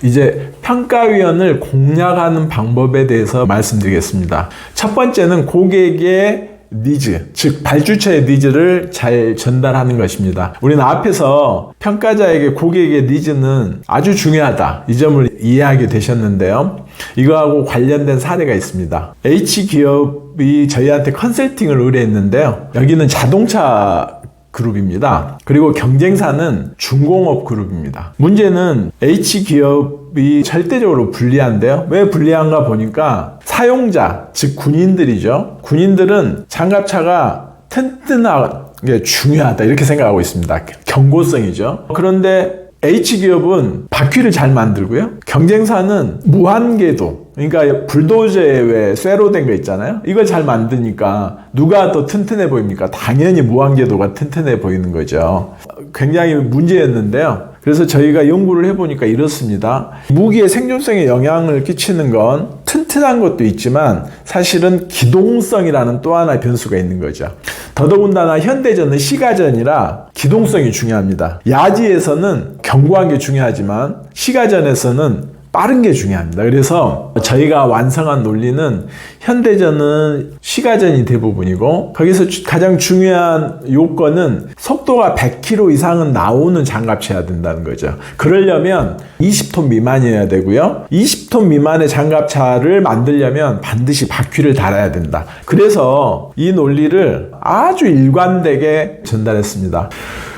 이제 평가위원을 공략하는 방법에 대해서 말씀드리겠습니다. 첫 번째는 고객의 니즈, 즉 발주처의 니즈를 잘 전달하는 것입니다. 우리는 앞에서 평가자에게 고객의 니즈는 아주 중요하다, 이 점을 이해하게 되셨는데요. 이거하고 관련된 사례가 있습니다. H기업이 저희한테 컨설팅을 의뢰했는데요. 여기는 자동차 그룹입니다. 그리고 경쟁사는 중공업 그룹입니다. 문제는 H기업이 절대적으로 불리한데요. 왜 불리한가 보니까 사용자, 즉 군인들이죠. 군인들은 장갑차가 튼튼하게 중요하다 이렇게 생각하고 있습니다. 경고성이죠. 그런데 H기업은 바퀴를 잘 만들고요. 경쟁사는 무한궤도, 그러니까 불도저에 왜 쇠로 된 거 있잖아요. 이걸 잘 만드니까 누가 더 튼튼해 보입니까? 당연히 무한궤도가 튼튼해 보이는 거죠. 굉장히 문제였는데요. 그래서 저희가 연구를 해보니까 이렇습니다. 무기의 생존성에 영향을 끼치는 건 튼튼한 것도 있지만 사실은 기동성이라는 또 하나의 변수가 있는 거죠. 더더군다나 현대전은 시가전이라 기동성이 중요합니다. 야지에서는 견고한 게 중요하지만 시가전에서는 빠른 게 중요합니다. 그래서 저희가 완성한 논리는 현대전은 시가전이 대부분이고 거기서 가장 중요한 요건은 속도가 100km 이상은 나오는 장갑차여야 된다는 거죠. 그러려면 20톤 미만이어야 되고요. 20톤 미만의 장갑차를 만들려면 반드시 바퀴를 달아야 된다. 그래서 이 논리를 아주 일관되게 전달했습니다.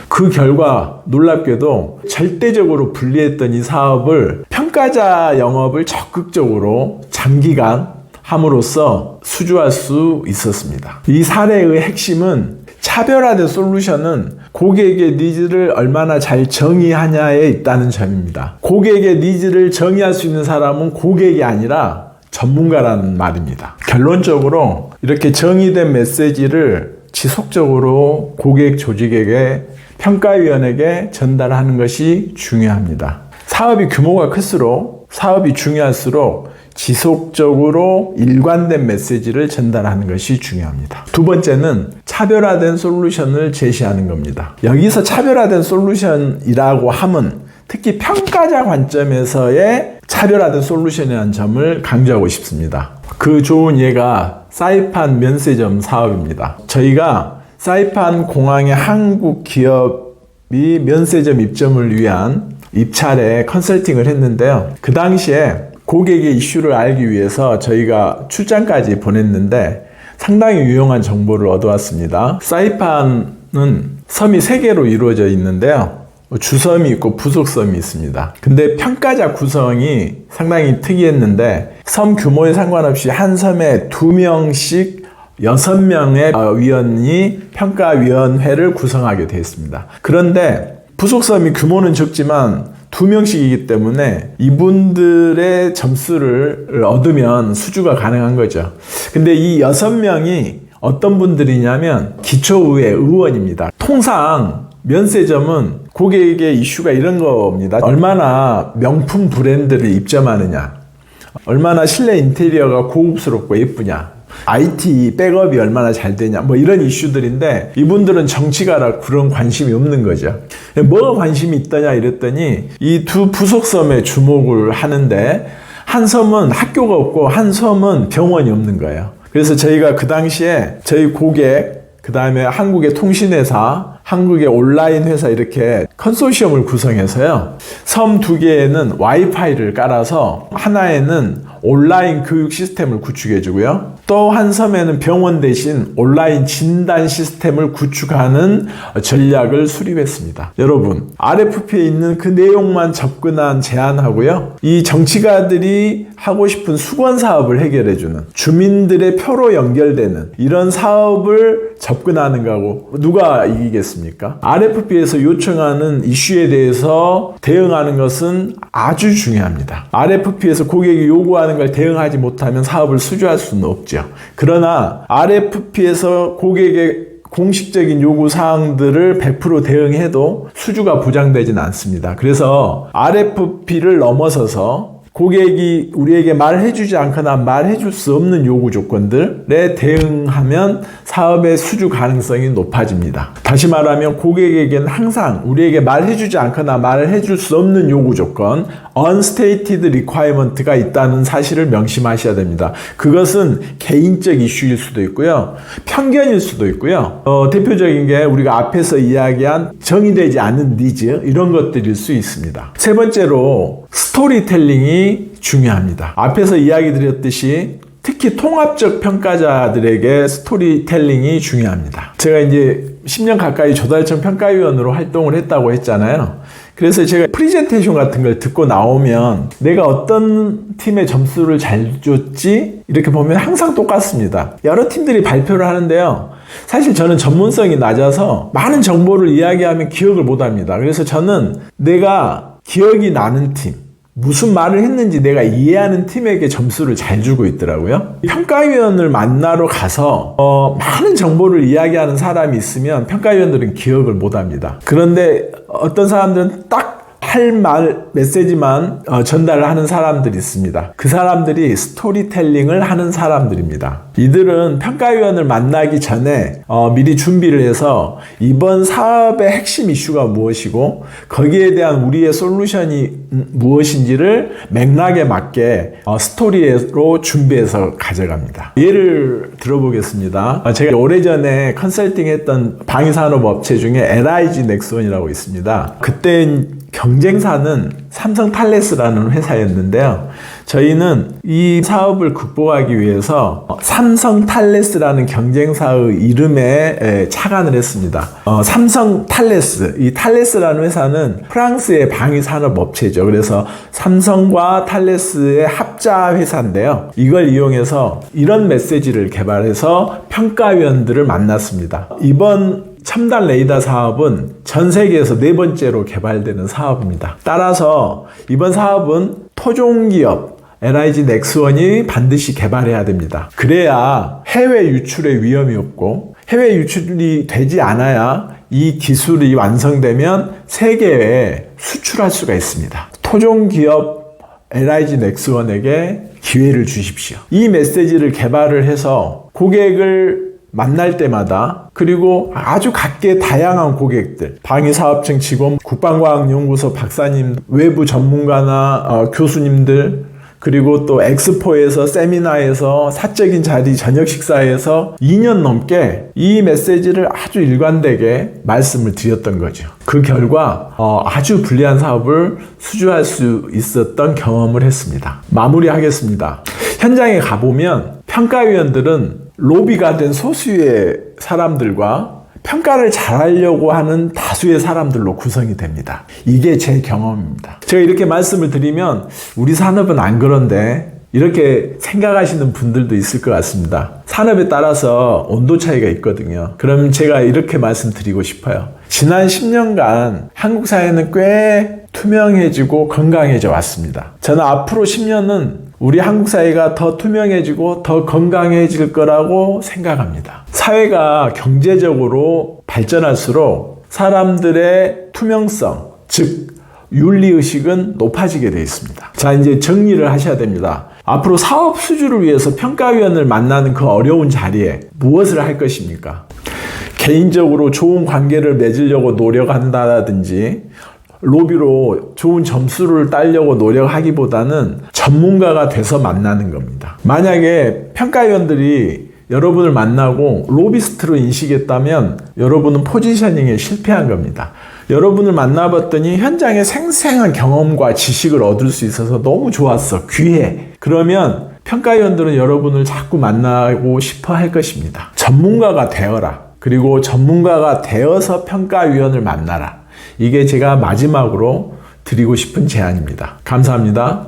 그 결과 놀랍게도 절대적으로 불리했던 이 사업을 평가자 영업을 적극적으로 장기간 함으로써 수주할 수 있었습니다. 이 사례의 핵심은 차별화된 솔루션은 고객의 니즈를 얼마나 잘 정의하냐에 있다는 점입니다. 고객의 니즈를 정의할 수 있는 사람은 고객이 아니라 전문가라는 말입니다. 결론적으로 이렇게 정의된 메시지를 지속적으로 고객 조직에게 평가위원에게 전달하는 것이 중요합니다. 사업이 규모가 클수록, 사업이 중요할수록 지속적으로 일관된 메시지를 전달하는 것이 중요합니다. 두 번째는 차별화된 솔루션을 제시하는 겁니다. 여기서 차별화된 솔루션이라고 함은 특히 평가자 관점에서의 차별화된 솔루션이라는 점을 강조하고 싶습니다. 그 좋은 예가 사이판 면세점 사업입니다. 저희가 사이판 공항의 한국 기업이 면세점 입점을 위한 입찰에 컨설팅을 했는데요. 그 당시에 고객의 이슈를 알기 위해서 저희가 출장까지 보냈는데 상당히 유용한 정보를 얻어왔습니다. 사이판은 섬이 3개로 이루어져 있는데요. 주섬이 있고 부속섬이 있습니다. 근데 평가자 구성이 상당히 특이했는데 섬 규모에 상관없이 한 섬에 2명씩 6명의 위원이 평가위원회를 구성하게 되어 있습니다. 그런데 부속섬이 규모는 적지만 2명씩이기 때문에 이분들의 점수를 얻으면 수주가 가능한 거죠. 근데 이 6명이 어떤 분들이냐면 기초의회 의원입니다. 통상 면세점은 고객의 이슈가 이런 겁니다. 얼마나 명품 브랜드를 입점하느냐, 얼마나 실내 인테리어가 고급스럽고 예쁘냐, IT 백업이 얼마나 잘 되냐, 뭐 이런 이슈들인데 이분들은 정치가라 그런 관심이 없는 거죠. 뭐가 관심이 있더냐 이랬더니 이 두 부속섬에 주목을 하는데 한 섬은 학교가 없고 한 섬은 병원이 없는 거예요. 그래서 저희가 그 당시에 저희 고객, 그 다음에 한국의 통신회사, 한국의 온라인 회사 이렇게 컨소시엄을 구성해서요. 섬 2개에는 와이파이를 깔아서 하나에는 온라인 교육 시스템을 구축해주고요. 또 한 섬에는 병원 대신 온라인 진단 시스템을 구축하는 전략을 수립했습니다. 여러분, RFP에 있는 그 내용만 접근한 제안하고요. 이 정치가들이 하고 싶은 수건 사업을 해결해주는, 주민들의 표로 연결되는 이런 사업을 접근하는 거하고 누가 이기겠습니까? RFP에서 요청하는 이슈에 대해서 대응하는 것은 아주 중요합니다. RFP에서 고객이 요구하는 걸 대응하지 못하면 사업을 수주할 수는 없죠. 그러나 RFP에서 고객의 공식적인 요구사항들을 100% 대응해도 수주가 보장되지는 않습니다. 그래서 RFP를 넘어서서 고객이 우리에게 말해주지 않거나 말해줄 수 없는 요구 조건들에 대응하면 사업의 수주 가능성이 높아집니다. 다시 말하면 고객에게는 항상 우리에게 말해주지 않거나 말해줄 수 없는 요구 조건, unstated requirement가 있다는 사실을 명심하셔야 됩니다. 그것은 개인적 이슈일 수도 있고요. 편견일 수도 있고요. 대표적인 게 우리가 앞에서 이야기한 정의되지 않은 니즈, 이런 것들일 수 있습니다. 세 번째로 스토리텔링이 중요합니다. 앞에서 이야기 드렸듯이 특히 통합적 평가자들에게 스토리텔링이 중요합니다. 제가 이제 10년 가까이 조달청 평가위원으로 활동을 했다고 했잖아요. 그래서 제가 프리젠테이션 같은 걸 듣고 나오면 내가 어떤 팀의 점수를 잘 줬지? 이렇게 보면 항상 똑같습니다. 여러 팀들이 발표를 하는데요. 사실 저는 전문성이 낮아서 많은 정보를 이야기하면 기억을 못합니다. 그래서 저는 내가 기억이 나는 팀, 무슨 말을 했는지 내가 이해하는 팀에게 점수를 잘 주고 있더라고요. 평가위원을 만나러 가서 많은 정보를 이야기하는 사람이 있으면 평가위원들은 기억을 못합니다. 그런데 어떤 사람들은 딱 할 말, 메시지만 전달을 하는 사람들이 있습니다. 그 사람들이 스토리텔링을 하는 사람들입니다. 이들은 평가위원을 만나기 전에 미리 준비를 해서 이번 사업의 핵심 이슈가 무엇이고 거기에 대한 우리의 솔루션이 무엇인지를 맥락에 맞게 스토리로 준비해서 가져갑니다. 예를 들어보겠습니다. 제가 오래전에 컨설팅했던 방위산업업체 중에 LIG 넥스원이라고 있습니다. 그때 경쟁사는 삼성탈레스라는 회사였는데요. 저희는 이 사업을 극복하기 위해서 삼성탈레스라는 경쟁사의 이름에 착안을 했습니다. 삼성탈레스, 이 탈레스라는 회사는 프랑스의 방위산업 업체죠. 그래서 삼성과 탈레스의 합자 회사인데요. 이걸 이용해서 이런 메시지를 개발해서 평가위원들을 만났습니다. 이번 첨단 레이더 사업은 전 세계에서 4번째로 개발되는 사업입니다. 따라서 이번 사업은 토종기업 LIG 넥스원이 반드시 개발해야 됩니다. 그래야 해외 유출의 위험이 없고 해외 유출이 되지 않아야 이 기술이 완성되면 세계에 수출할 수가 있습니다. 토종기업 LIG 넥스원에게 기회를 주십시오. 이 메시지를 개발을 해서 고객을 만날 때마다, 그리고 아주 각계 다양한 고객들, 방위사업청 직원, 국방과학연구소 박사님, 외부 전문가나 교수님들, 그리고 또 엑스포에서, 세미나에서, 사적인 자리, 저녁 식사에서 2년 넘게 이 메시지를 아주 일관되게 말씀을 드렸던 거죠. 그 결과 아주 불리한 사업을 수주할 수 있었던 경험을 했습니다. 마무리하겠습니다. 현장에 가보면 평가위원들은 로비가 된 소수의 사람들과 평가를 잘하려고 하는 다수의 사람들로 구성이 됩니다. 이게 제 경험입니다. 제가 이렇게 말씀을 드리면 우리 산업은 안 그런데 이렇게 생각하시는 분들도 있을 것 같습니다. 산업에 따라서 온도 차이가 있거든요. 그럼 제가 이렇게 말씀드리고 싶어요. 지난 10년간 한국 사회는 꽤 투명해지고 건강해져 왔습니다. 저는 앞으로 10년은 우리 한국 사회가 더 투명해지고 더 건강해질 거라고 생각합니다. 사회가 경제적으로 발전할수록 사람들의 투명성, 즉 윤리의식은 높아지게 되어 있습니다. 자, 이제 정리를 하셔야 됩니다. 앞으로 사업 수주를 위해서 평가위원을 만나는 그 어려운 자리에 무엇을 할 것입니까? 개인적으로 좋은 관계를 맺으려고 노력한다든지 로비로 좋은 점수를 따려고 노력하기보다는 전문가가 돼서 만나는 겁니다. 만약에 평가위원들이 여러분을 만나고 로비스트로 인식했다면 여러분은 포지셔닝에 실패한 겁니다. 여러분을 만나봤더니 현장에 생생한 경험과 지식을 얻을 수 있어서 너무 좋았어, 귀해. 그러면 평가위원들은 여러분을 자꾸 만나고 싶어 할 것입니다. 전문가가 되어라. 그리고 전문가가 되어서 평가위원을 만나라. 이게 제가 마지막으로 드리고 싶은 제안입니다. 감사합니다.